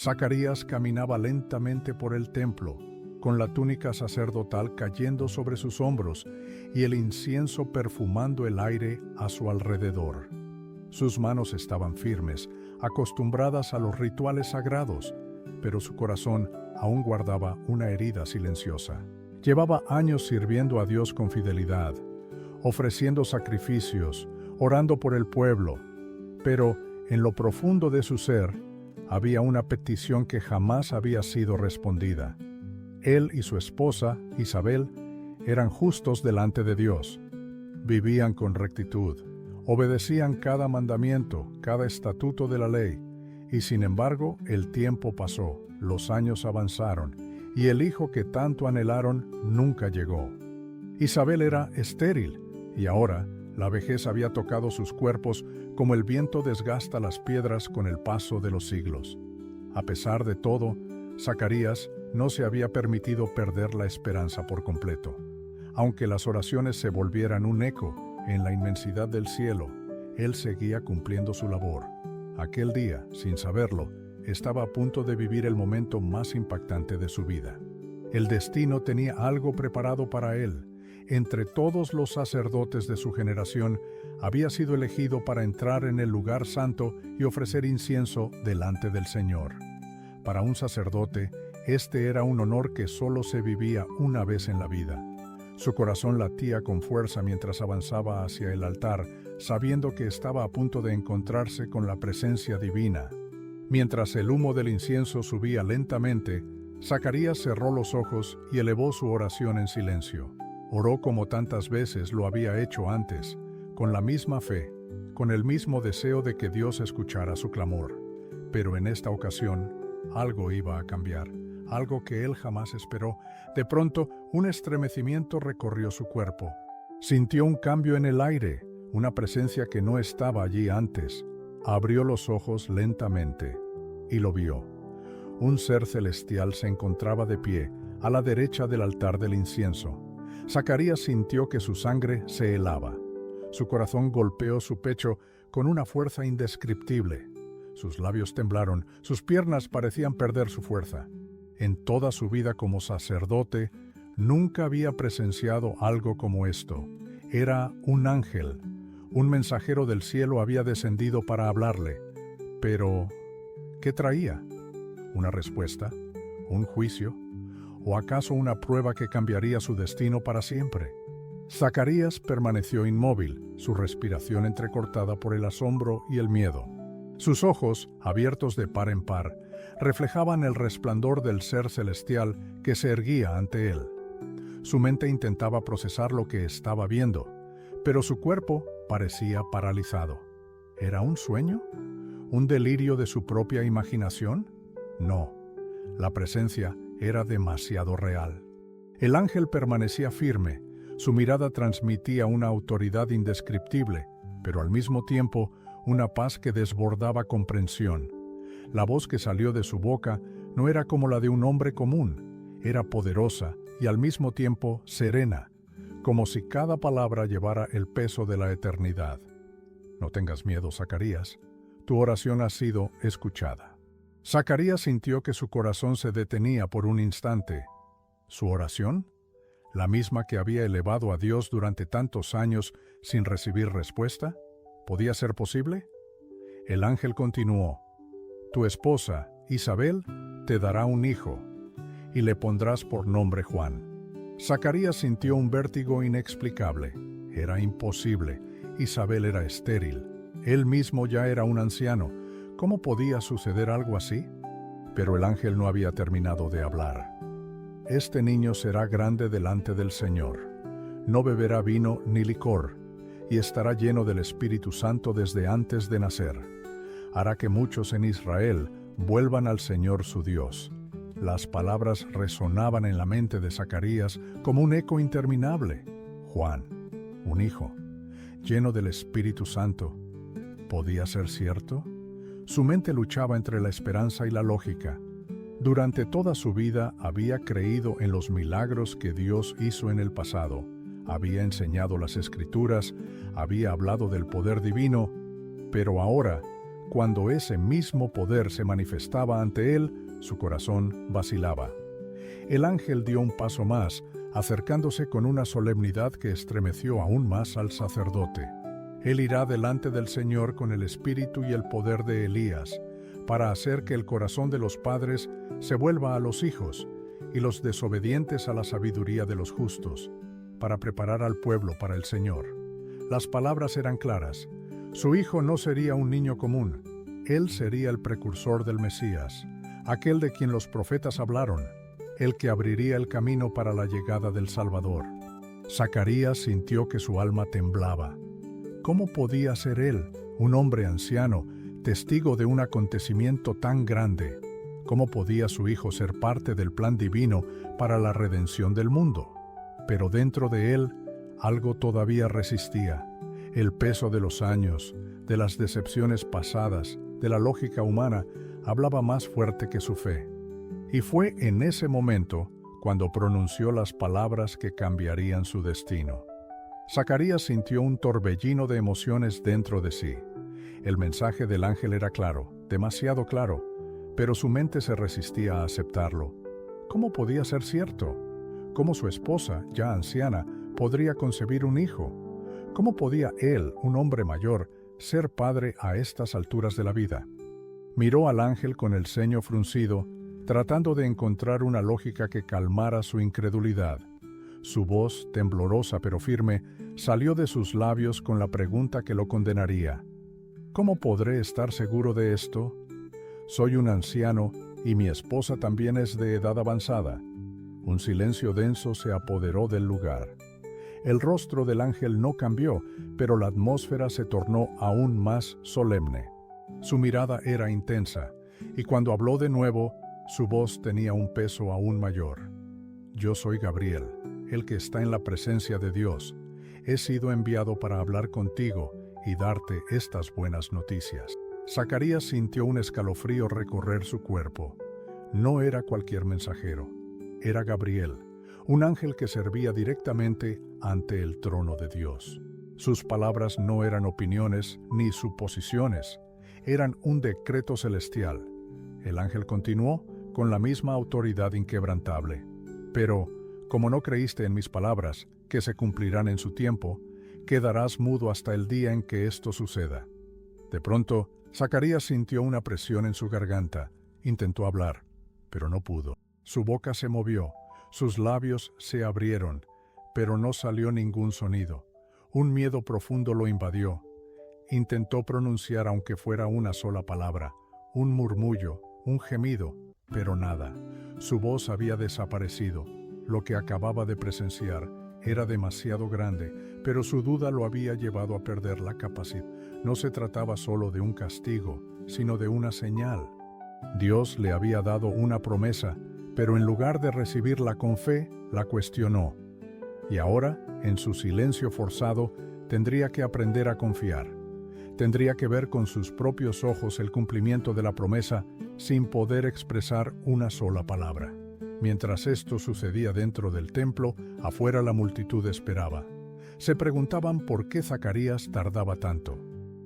Zacarías caminaba lentamente por el templo, con la túnica sacerdotal cayendo sobre sus hombros y el incienso perfumando el aire a su alrededor. Sus manos estaban firmes, acostumbradas a los rituales sagrados, pero su corazón aún guardaba una herida silenciosa. Llevaba años sirviendo a Dios con fidelidad, ofreciendo sacrificios, orando por el pueblo, pero en lo profundo de su ser había una petición que jamás había sido respondida. Él y su esposa, Isabel, eran justos delante de Dios. Vivían con rectitud, obedecían cada mandamiento, cada estatuto de la ley, y sin embargo el tiempo pasó, los años avanzaron, y el hijo que tanto anhelaron nunca llegó. Isabel era estéril, y ahora la vejez había tocado sus cuerpos como el viento desgasta las piedras con el paso de los siglos. A pesar de todo, Zacarías no se había permitido perder la esperanza por completo. Aunque las oraciones se volvieran un eco en la inmensidad del cielo, él seguía cumpliendo su labor. Aquel día, sin saberlo, estaba a punto de vivir el momento más impactante de su vida. El destino tenía algo preparado para él. Entre todos los sacerdotes de su generación, había sido elegido para entrar en el lugar santo y ofrecer incienso delante del Señor. Para un sacerdote, este era un honor que solo se vivía una vez en la vida. Su corazón latía con fuerza mientras avanzaba hacia el altar, sabiendo que estaba a punto de encontrarse con la presencia divina. Mientras el humo del incienso subía lentamente, Zacarías cerró los ojos y elevó su oración en silencio. Oró como tantas veces lo había hecho antes, con la misma fe, con el mismo deseo de que Dios escuchara su clamor. Pero en esta ocasión, algo iba a cambiar, algo que él jamás esperó. De pronto, un estremecimiento recorrió su cuerpo. Sintió un cambio en el aire, una presencia que no estaba allí antes. Abrió los ojos lentamente y lo vio. Un ser celestial se encontraba de pie, a la derecha del altar del incienso. Zacarías sintió que su sangre se helaba. Su corazón golpeó su pecho con una fuerza indescriptible. Sus labios temblaron, sus piernas parecían perder su fuerza. En toda su vida como sacerdote, nunca había presenciado algo como esto. Era un ángel. Un mensajero del cielo había descendido para hablarle. Pero, ¿qué traía? ¿Una respuesta? ¿Un juicio? ¿O acaso una prueba que cambiaría su destino para siempre? Zacarías permaneció inmóvil, su respiración entrecortada por el asombro y el miedo. Sus ojos, abiertos de par en par, reflejaban el resplandor del ser celestial que se erguía ante él. Su mente intentaba procesar lo que estaba viendo, pero su cuerpo parecía paralizado. ¿Era un sueño? ¿Un delirio de su propia imaginación? No, la presencia era demasiado real. El ángel permanecía firme, su mirada transmitía una autoridad indescriptible, pero al mismo tiempo una paz que desbordaba comprensión. La voz que salió de su boca no era como la de un hombre común, era poderosa y al mismo tiempo serena, como si cada palabra llevara el peso de la eternidad. No tengas miedo, Zacarías, tu oración ha sido escuchada. Zacarías sintió que su corazón se detenía por un instante. ¿Su oración? ¿La misma que había elevado a Dios durante tantos años sin recibir respuesta? ¿Podía ser posible? El ángel continuó: Tu esposa, Isabel, te dará un hijo, y le pondrás por nombre Juan. Zacarías sintió un vértigo inexplicable. Era imposible. Isabel era estéril. Él mismo ya era un anciano. ¿Cómo podía suceder algo así? Pero el ángel no había terminado de hablar. Este niño será grande delante del Señor. No beberá vino ni licor, y estará lleno del Espíritu Santo desde antes de nacer. Hará que muchos en Israel vuelvan al Señor su Dios. Las palabras resonaban en la mente de Zacarías como un eco interminable. Juan, un hijo, lleno del Espíritu Santo. ¿Podía ser cierto? Su mente luchaba entre la esperanza y la lógica. Durante toda su vida había creído en los milagros que Dios hizo en el pasado. Había enseñado las Escrituras, había hablado del poder divino, pero ahora, cuando ese mismo poder se manifestaba ante él, su corazón vacilaba. El ángel dio un paso más, acercándose con una solemnidad que estremeció aún más al sacerdote. Él irá delante del Señor con el espíritu y el poder de Elías, para hacer que el corazón de los padres se vuelva a los hijos, y los desobedientes a la sabiduría de los justos, para preparar al pueblo para el Señor. Las palabras eran claras. Su hijo no sería un niño común, él sería el precursor del Mesías, aquel de quien los profetas hablaron, el que abriría el camino para la llegada del Salvador. Zacarías sintió que su alma temblaba. ¿Cómo podía ser él, un hombre anciano, testigo de un acontecimiento tan grande? ¿Cómo podía su hijo ser parte del plan divino para la redención del mundo? Pero dentro de él, algo todavía resistía. El peso de los años, de las decepciones pasadas, de la lógica humana, hablaba más fuerte que su fe. Y fue en ese momento cuando pronunció las palabras que cambiarían su destino. Zacarías sintió un torbellino de emociones dentro de sí. El mensaje del ángel era claro, demasiado claro, pero su mente se resistía a aceptarlo. ¿Cómo podía ser cierto? ¿Cómo su esposa, ya anciana, podría concebir un hijo? ¿Cómo podía él, un hombre mayor, ser padre a estas alturas de la vida? Miró al ángel con el ceño fruncido, tratando de encontrar una lógica que calmara su incredulidad. Su voz, temblorosa pero firme, salió de sus labios con la pregunta que lo condenaría. ¿Cómo podré estar seguro de esto? Soy un anciano y mi esposa también es de edad avanzada. Un silencio denso se apoderó del lugar. El rostro del ángel no cambió, pero la atmósfera se tornó aún más solemne. Su mirada era intensa, y cuando habló de nuevo, su voz tenía un peso aún mayor. Yo soy Gabriel, el que está en la presencia de Dios. He sido enviado para hablar contigo y darte estas buenas noticias. Zacarías sintió un escalofrío recorrer su cuerpo. No era cualquier mensajero, era Gabriel, un ángel que servía directamente ante el trono de Dios. Sus palabras no eran opiniones ni suposiciones, eran un decreto celestial. El ángel continuó con la misma autoridad inquebrantable. Pero, como no creíste en mis palabras, que se cumplirán en su tiempo, quedarás mudo hasta el día en que esto suceda. De pronto, Zacarías sintió una presión en su garganta. Intentó hablar, pero no pudo. Su boca se movió, sus labios se abrieron, pero no salió ningún sonido. Un miedo profundo lo invadió. Intentó pronunciar aunque fuera una sola palabra, un murmullo, un gemido, pero nada. Su voz había desaparecido. Lo que acababa de presenciar era demasiado grande, pero su duda lo había llevado a perder la capacidad. No se trataba solo de un castigo, sino de una señal. Dios le había dado una promesa, pero en lugar de recibirla con fe, la cuestionó. Y ahora, en su silencio forzado, tendría que aprender a confiar. Tendría que ver con sus propios ojos el cumplimiento de la promesa sin poder expresar una sola palabra. Mientras esto sucedía dentro del templo, afuera la multitud esperaba. Se preguntaban por qué Zacarías tardaba tanto.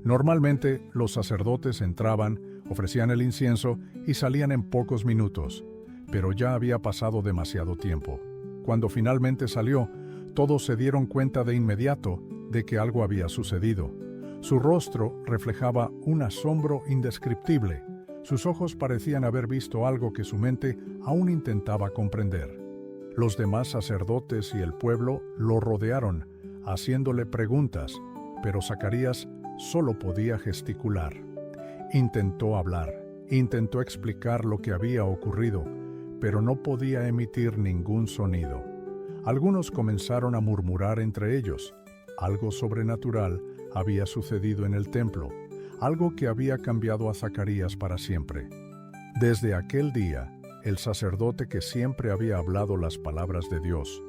Normalmente, los sacerdotes entraban, ofrecían el incienso y salían en pocos minutos, pero ya había pasado demasiado tiempo. Cuando finalmente salió, todos se dieron cuenta de inmediato de que algo había sucedido. Su rostro reflejaba un asombro indescriptible. Sus ojos parecían haber visto algo que su mente aún intentaba comprender. Los demás sacerdotes y el pueblo lo rodearon, haciéndole preguntas, pero Zacarías solo podía gesticular. Intentó hablar, intentó explicar lo que había ocurrido, pero no podía emitir ningún sonido. Algunos comenzaron a murmurar entre ellos. Algo sobrenatural había sucedido en el templo, algo que había cambiado a Zacarías para siempre. Desde aquel día, el sacerdote que siempre había hablado las palabras de Dios,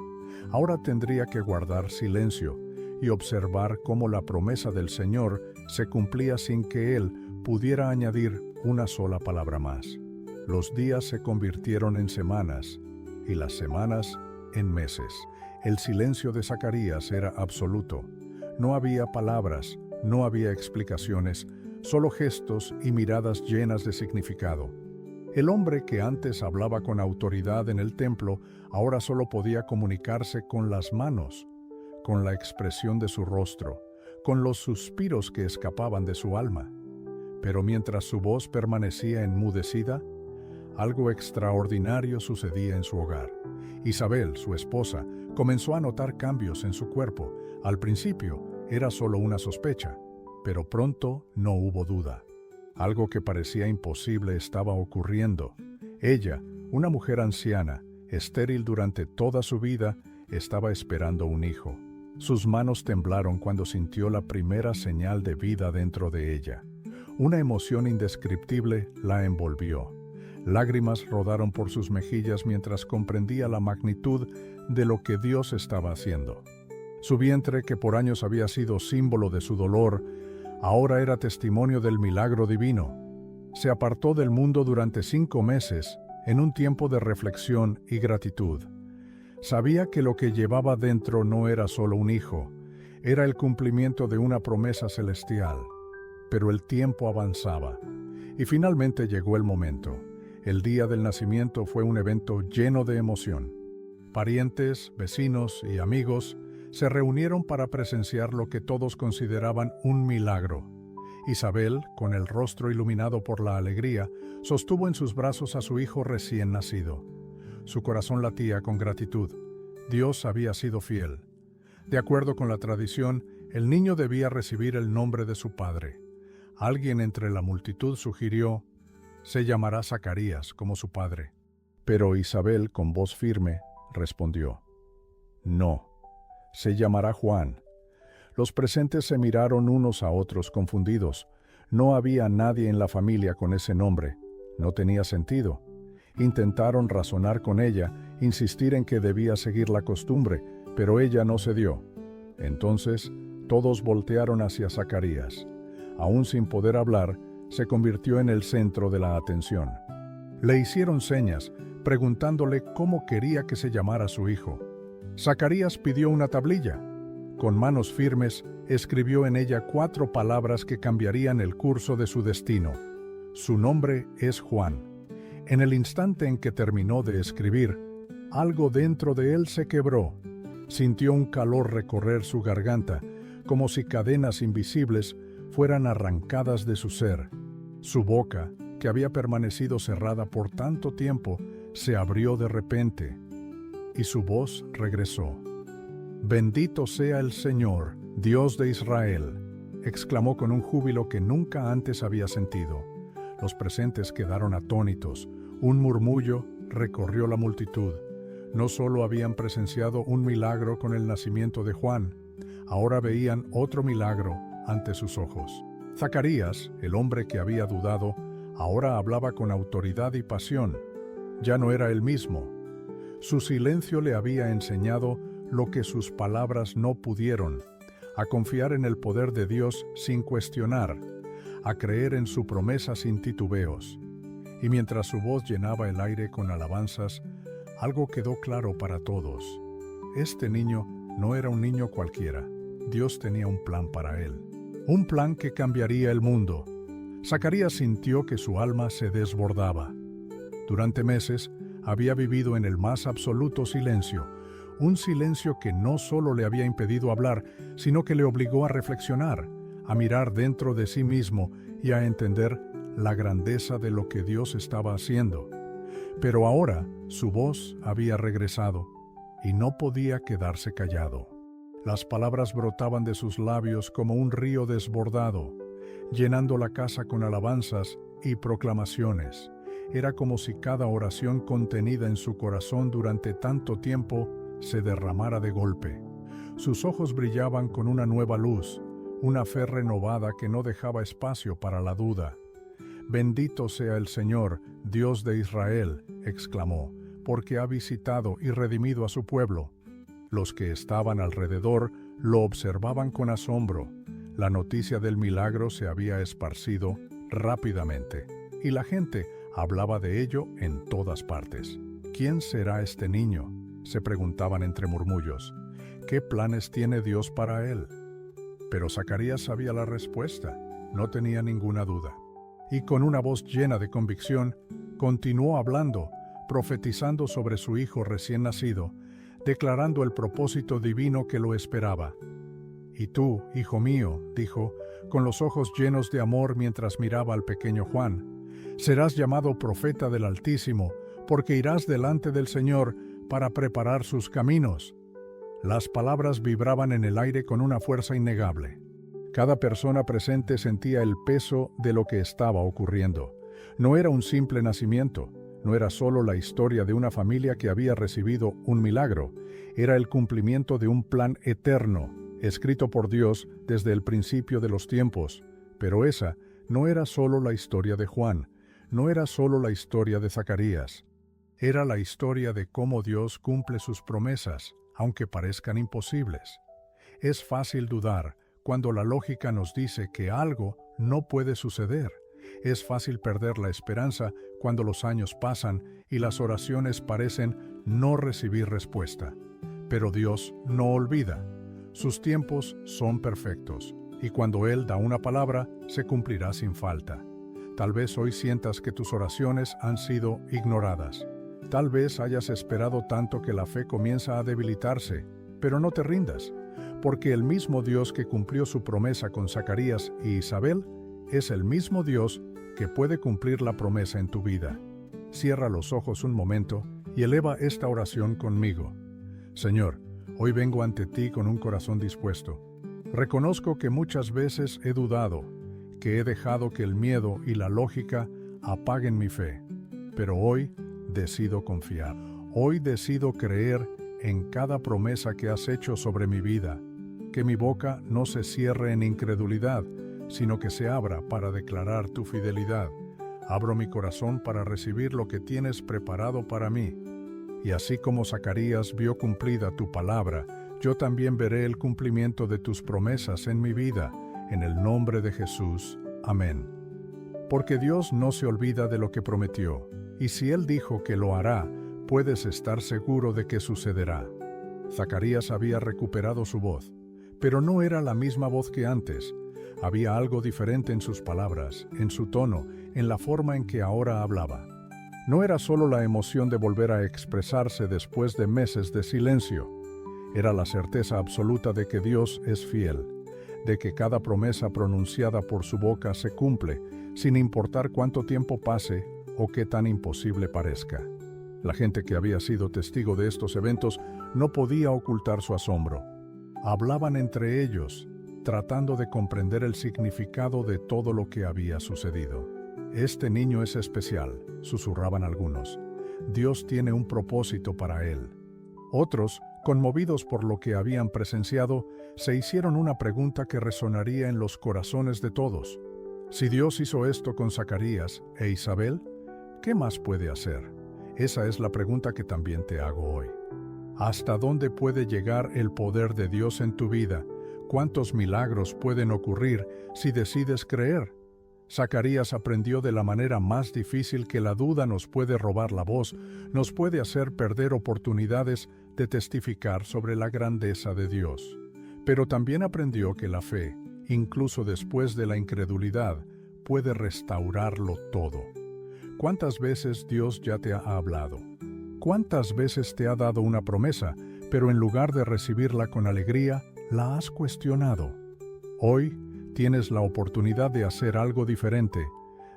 ahora tendría que guardar silencio y observar cómo la promesa del Señor se cumplía sin que él pudiera añadir una sola palabra más. Los días se convirtieron en semanas y las semanas en meses. El silencio de Zacarías era absoluto. No había palabras, no había explicaciones, solo gestos y miradas llenas de significado. El hombre que antes hablaba con autoridad en el templo, ahora solo podía comunicarse con las manos, con la expresión de su rostro, con los suspiros que escapaban de su alma. Pero mientras su voz permanecía enmudecida, algo extraordinario sucedía en su hogar. Isabel, su esposa, comenzó a notar cambios en su cuerpo. Al principio era solo una sospecha, pero pronto no hubo duda. Algo que parecía imposible estaba ocurriendo. Ella, una mujer anciana, estéril durante toda su vida, estaba esperando un hijo. Sus manos temblaron cuando sintió la primera señal de vida dentro de ella. Una emoción indescriptible la envolvió. Lágrimas rodaron por sus mejillas mientras comprendía la magnitud de lo que Dios estaba haciendo. Su vientre, que por años había sido símbolo de su dolor, ahora era testimonio del milagro divino. Se apartó del mundo durante 5 meses, en un tiempo de reflexión y gratitud. Sabía que lo que llevaba dentro no era solo un hijo, era el cumplimiento de una promesa celestial. Pero el tiempo avanzaba, y finalmente llegó el momento. El día del nacimiento fue un evento lleno de emoción. Parientes, vecinos y amigos se reunieron para presenciar lo que todos consideraban un milagro. Isabel, con el rostro iluminado por la alegría, sostuvo en sus brazos a su hijo recién nacido. Su corazón latía con gratitud. Dios había sido fiel. De acuerdo con la tradición, el niño debía recibir el nombre de su padre. Alguien entre la multitud sugirió: se llamará Zacarías, como su padre. Pero Isabel, con voz firme, respondió: no, se llamará Juan. Los presentes se miraron unos a otros confundidos. No había nadie en la familia con ese nombre. No tenía sentido. Intentaron razonar con ella, insistir en que debía seguir la costumbre, pero ella no cedió. Entonces, todos voltearon hacia Zacarías. Aún sin poder hablar, se convirtió en el centro de la atención. Le hicieron señas, preguntándole cómo quería que se llamara su hijo. Zacarías pidió una tablilla. Con manos firmes, escribió en ella 4 palabras que cambiarían el curso de su destino. Su nombre es Juan. En el instante en que terminó de escribir, algo dentro de él se quebró. Sintió un calor recorrer su garganta, como si cadenas invisibles fueran arrancadas de su ser. Su boca, que había permanecido cerrada por tanto tiempo, se abrió de repente, y su voz regresó. «Bendito sea el Señor, Dios de Israel», exclamó con un júbilo que nunca antes había sentido. Los presentes quedaron atónitos. Un murmullo recorrió la multitud. No solo habían presenciado un milagro con el nacimiento de Juan, ahora veían otro milagro ante sus ojos. Zacarías, el hombre que había dudado, ahora hablaba con autoridad y pasión. Ya no era el mismo. Su silencio le había enseñado lo que sus palabras no pudieron: a confiar en el poder de Dios sin cuestionar, a creer en su promesa sin titubeos. Y mientras su voz llenaba el aire con alabanzas, algo quedó claro para todos. Este niño no era un niño cualquiera. Dios tenía un plan para él. Un plan que cambiaría el mundo. Zacarías sintió que su alma se desbordaba. Durante meses había vivido en el más absoluto silencio, un silencio que no solo le había impedido hablar, sino que le obligó a reflexionar, a mirar dentro de sí mismo y a entender la grandeza de lo que Dios estaba haciendo. Pero ahora su voz había regresado y no podía quedarse callado. Las palabras brotaban de sus labios como un río desbordado, llenando la casa con alabanzas y proclamaciones. Era como si cada oración contenida en su corazón durante tanto tiempo se derramara de golpe. Sus ojos brillaban con una nueva luz, una fe renovada que no dejaba espacio para la duda. «Bendito sea el Señor, Dios de Israel», exclamó, «porque ha visitado y redimido a su pueblo». Los que estaban alrededor lo observaban con asombro. La noticia del milagro se había esparcido rápidamente, y la gente hablaba de ello en todas partes. «¿Quién será este niño?», se preguntaban entre murmullos. «¿Qué planes tiene Dios para él?». Pero Zacarías sabía la respuesta. no tenía ninguna duda. Y con una voz llena de convicción, continuó hablando, profetizando sobre su hijo recién nacido, declarando el propósito divino que lo esperaba. «Y tú, hijo mío», dijo, con los ojos llenos de amor mientras miraba al pequeño Juan, «serás llamado profeta del Altísimo, porque irás delante del Señor para preparar sus caminos». Las palabras vibraban en el aire con una fuerza innegable. Cada persona presente sentía el peso de lo que estaba ocurriendo. No era un simple nacimiento, no era solo la historia de una familia que había recibido un milagro, era el cumplimiento de un plan eterno, escrito por Dios desde el principio de los tiempos. Pero esa no era solo la historia de Juan, no era solo la historia de Zacarías. Era la historia de cómo Dios cumple sus promesas, aunque parezcan imposibles. Es fácil dudar cuando la lógica nos dice que algo no puede suceder. Es fácil perder la esperanza cuando los años pasan y las oraciones parecen no recibir respuesta. Pero Dios no olvida. Sus tiempos son perfectos, y cuando Él da una palabra, se cumplirá sin falta. Tal vez hoy sientas que tus oraciones han sido ignoradas. Tal vez hayas esperado tanto que la fe comienza a debilitarse, pero no te rindas, porque el mismo Dios que cumplió su promesa con Zacarías y Isabel es el mismo Dios que puede cumplir la promesa en tu vida. Cierra los ojos un momento y eleva esta oración conmigo. Señor, hoy vengo ante ti con un corazón dispuesto. Reconozco que muchas veces he dudado, que he dejado que el miedo y la lógica apaguen mi fe, pero hoy decido confiar. Hoy decido creer en cada promesa que has hecho sobre mi vida, que mi boca no se cierre en incredulidad, sino que se abra para declarar tu fidelidad. Abro mi corazón para recibir lo que tienes preparado para mí. Y así como Zacarías vio cumplida tu palabra, yo también veré el cumplimiento de tus promesas en mi vida, en el nombre de Jesús. Amén. Porque Dios no se olvida de lo que prometió, y si Él dijo que lo hará, puedes estar seguro de que sucederá. Zacarías había recuperado su voz, pero no era la misma voz que antes. Había algo diferente en sus palabras, en su tono, en la forma en que ahora hablaba. No era solo la emoción de volver a expresarse después de meses de silencio. Era la certeza absoluta de que Dios es fiel, de que cada promesa pronunciada por su boca se cumple, sin importar cuánto tiempo pase o qué tan imposible parezca. La gente que había sido testigo de estos eventos no podía ocultar su asombro. Hablaban entre ellos, tratando de comprender el significado de todo lo que había sucedido. «Este niño es especial», susurraban algunos. «Dios tiene un propósito para él». Otros, conmovidos por lo que habían presenciado, se hicieron una pregunta que resonaría en los corazones de todos. Si Dios hizo esto con Zacarías e Isabel, ¿qué más puede hacer? Esa es la pregunta que también te hago hoy. ¿Hasta dónde puede llegar el poder de Dios en tu vida? ¿Cuántos milagros pueden ocurrir si decides creer? Zacarías aprendió de la manera más difícil que la duda nos puede robar la voz, nos puede hacer perder oportunidades de testificar sobre la grandeza de Dios. Pero también aprendió que la fe, incluso después de la incredulidad, puede restaurarlo todo. ¿Cuántas veces Dios ya te ha hablado? ¿Cuántas veces te ha dado una promesa, pero en lugar de recibirla con alegría, la has cuestionado? Hoy tienes la oportunidad de hacer algo diferente,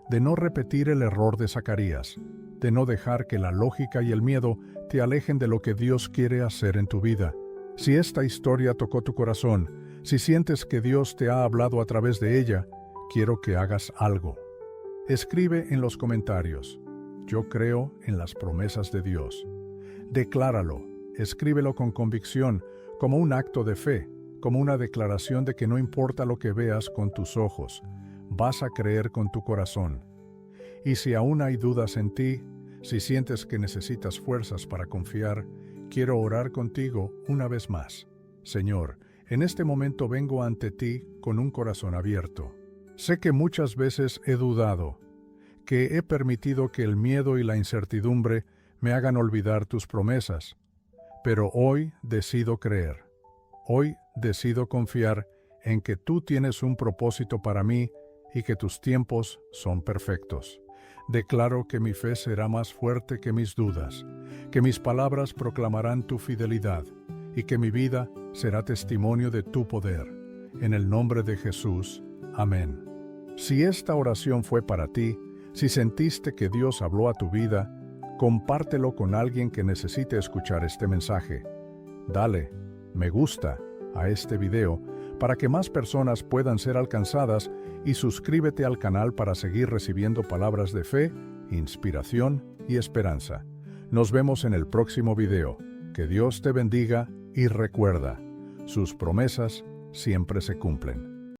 de no repetir el error de Zacarías, de no dejar que la lógica y el miedo te alejen de lo que Dios quiere hacer en tu vida. Si esta historia tocó tu corazón, si sientes que Dios te ha hablado a través de ella, quiero que hagas algo. Escribe en los comentarios: «Yo creo en las promesas de Dios». Decláralo, escríbelo con convicción, como un acto de fe, como una declaración de que no importa lo que veas con tus ojos, vas a creer con tu corazón. Y si aún hay dudas en ti, si sientes que necesitas fuerzas para confiar, quiero orar contigo una vez más. Señor, en este momento vengo ante ti con un corazón abierto. Sé que muchas veces he dudado, que he permitido que el miedo y la incertidumbre me hagan olvidar tus promesas, pero hoy decido creer. Hoy decido confiar en que tú tienes un propósito para mí y que tus tiempos son perfectos. Declaro que mi fe será más fuerte que mis dudas, que mis palabras proclamarán tu fidelidad y que mi vida será testimonio de tu poder. En el nombre de Jesús. Amén. Si esta oración fue para ti, si sentiste que Dios habló a tu vida, compártelo con alguien que necesite escuchar este mensaje. Dale me gusta a este video para que más personas puedan ser alcanzadas y suscríbete al canal para seguir recibiendo palabras de fe, inspiración y esperanza. Nos vemos en el próximo video. Que Dios te bendiga y recuerda, sus promesas siempre se cumplen.